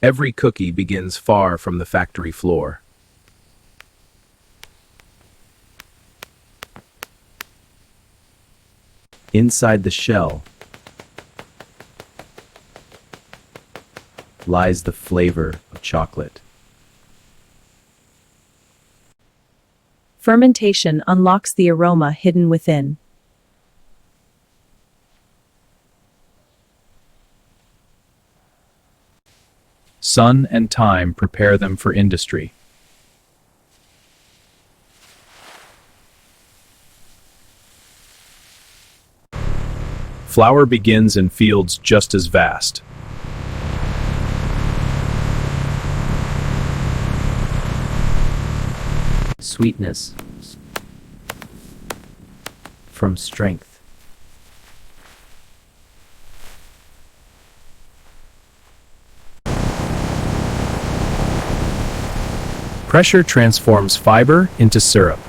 Every cookie begins far from the factory floor. Inside the shell lies the flavor of chocolate. Fermentation unlocks the aroma hidden within. Sun and time prepare them for industry. Flour begins in fields just as vast. Sweetness from strength. Pressure transforms fiber into syrup.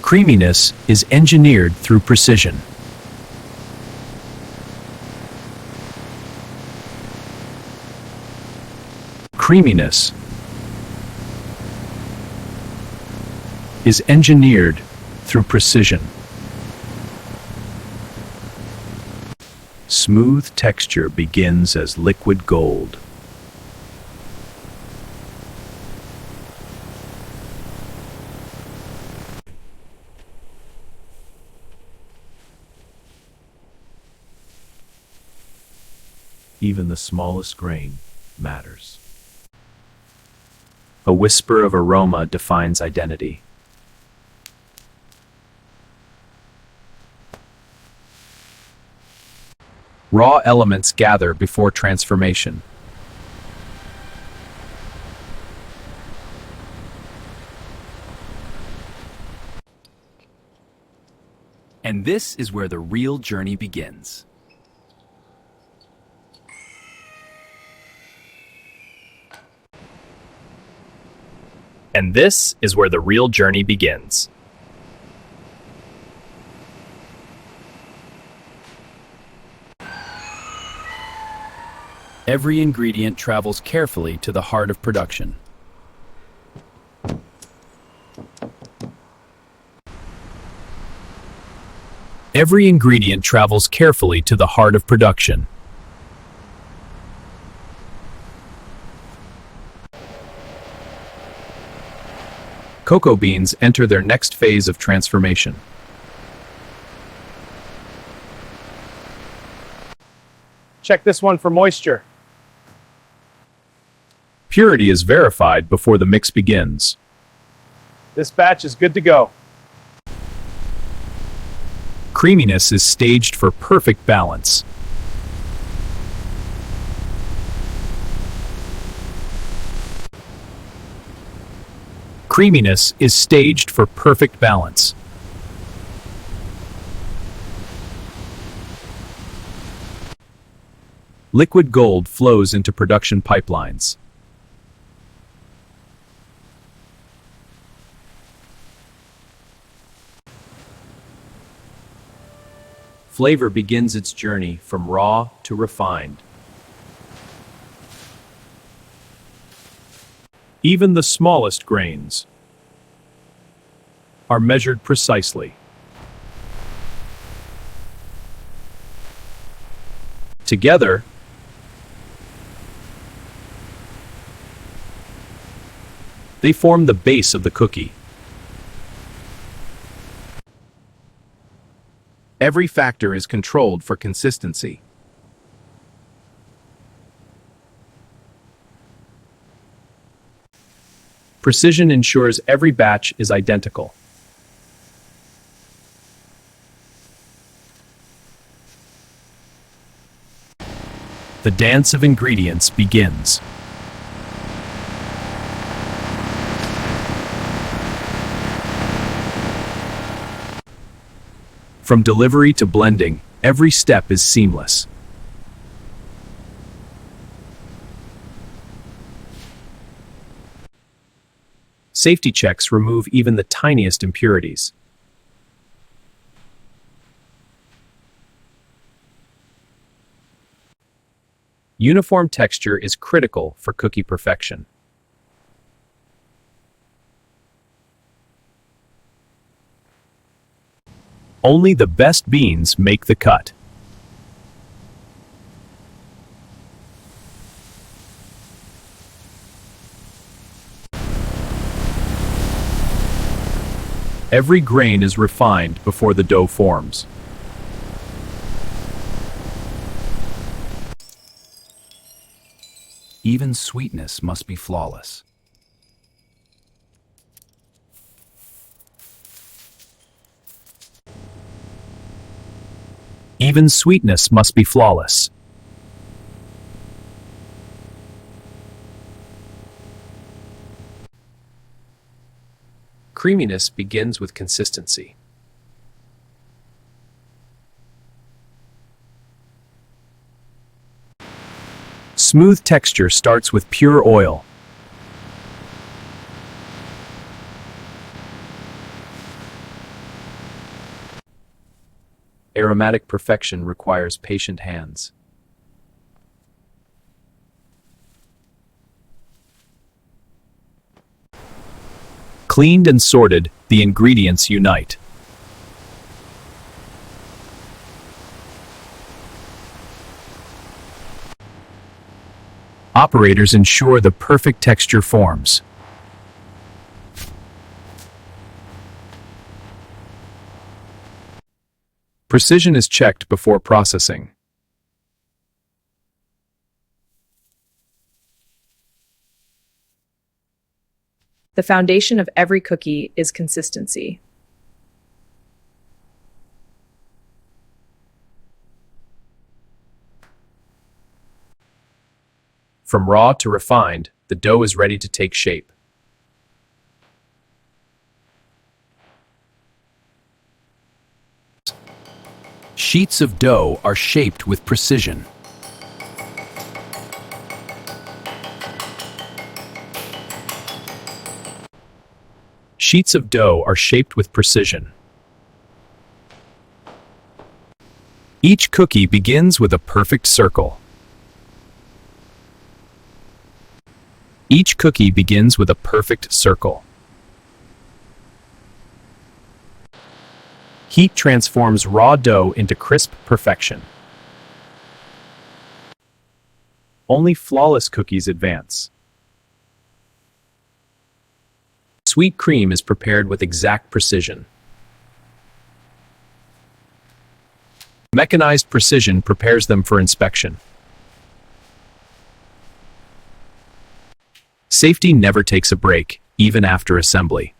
Creaminess is engineered through precision. Creaminess is engineered through precision. Smooth texture begins as liquid gold. Even the smallest grain matters. A whisper of aroma defines identity. Raw elements gather before transformation. And this is where the real journey begins. And this is where the real journey begins. Every ingredient travels carefully to the heart of production. Every ingredient travels carefully to the heart of production. Cocoa beans enter their next phase of transformation. Check this one for moisture. Purity is verified before the mix begins. This batch is good to go. Creaminess is staged for perfect balance. Creaminess is staged for perfect balance. Liquid gold flows into production pipelines. Flavor begins its journey from raw to refined. Even the smallest grains are measured precisely. Together, they form the base of the cookie. Every factor is controlled for consistency. Precision ensures every batch is identical. The dance of ingredients begins. From delivery to blending, every step is seamless. Safety checks remove even the tiniest impurities. Uniform texture is critical for cookie perfection. Only the best beans make the cut. Every grain is refined before the dough forms. Even sweetness must be flawless. Even sweetness must be flawless. Creaminess begins with consistency. Smooth texture starts with pure oil. Aromatic perfection requires patient hands. Cleaned and sorted, the ingredients unite. Operators ensure the perfect texture forms. Precision is checked before processing. The foundation of every cookie is consistency. From raw to refined, the dough is ready to take shape. Sheets of dough are shaped with precision. Sheets of dough are shaped with precision. Each cookie begins with a perfect circle. Each cookie begins with a perfect circle. Heat transforms raw dough into crisp perfection. Only flawless cookies advance. Sweet cream is prepared with exact precision. Mechanized precision prepares them for inspection. Safety never takes a break, even after assembly.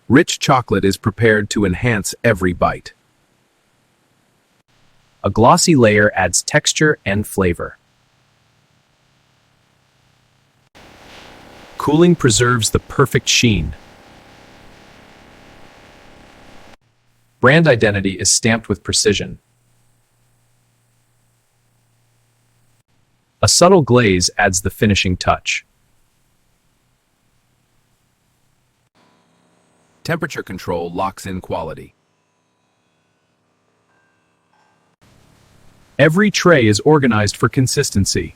Rich chocolate is prepared to enhance every bite. A glossy layer adds texture and flavor. Cooling preserves the perfect sheen. Brand identity is stamped with precision. A subtle glaze adds the finishing touch. Temperature control locks in quality. Every tray is organized for consistency.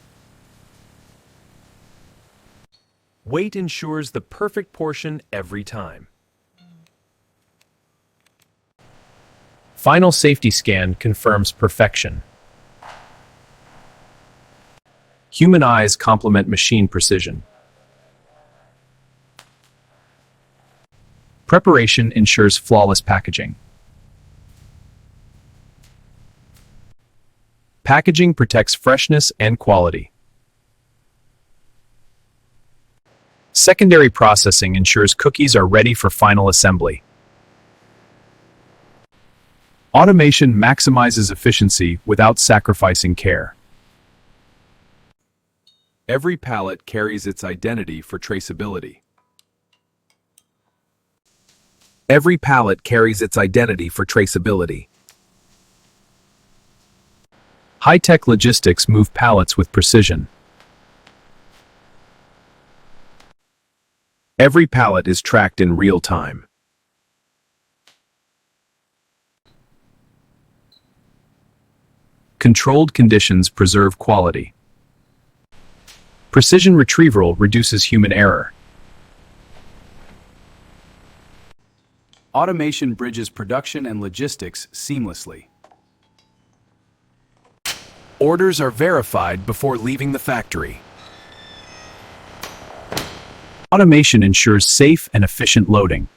Weight ensures the perfect portion every time. Final safety scan confirms perfection. Human eyes complement machine precision. Preparation ensures flawless packaging. Packaging protects freshness and quality. Secondary processing ensures cookies are ready for final assembly. Automation maximizes efficiency without sacrificing care. Every pallet carries its identity for traceability. Every pallet carries its identity for traceability. High-tech logistics move pallets with precision. Every pallet is tracked in real time. Controlled conditions preserve quality. Precision retrieval reduces human error. Automation bridges production and logistics seamlessly. Orders are verified before leaving the factory. Automation ensures safe and efficient loading.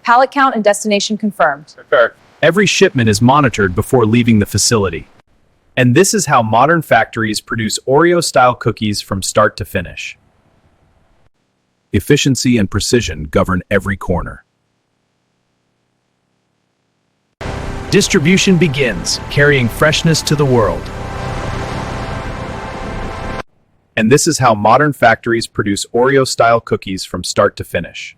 Pallet count and destination confirmed. Every shipment is monitored before leaving the facility. And this is how modern factories produce Oreo-style cookies from start to finish. Efficiency and precision govern every corner. Distribution begins, carrying freshness to the world. And this is how modern factories produce Oreo-style cookies from start to finish.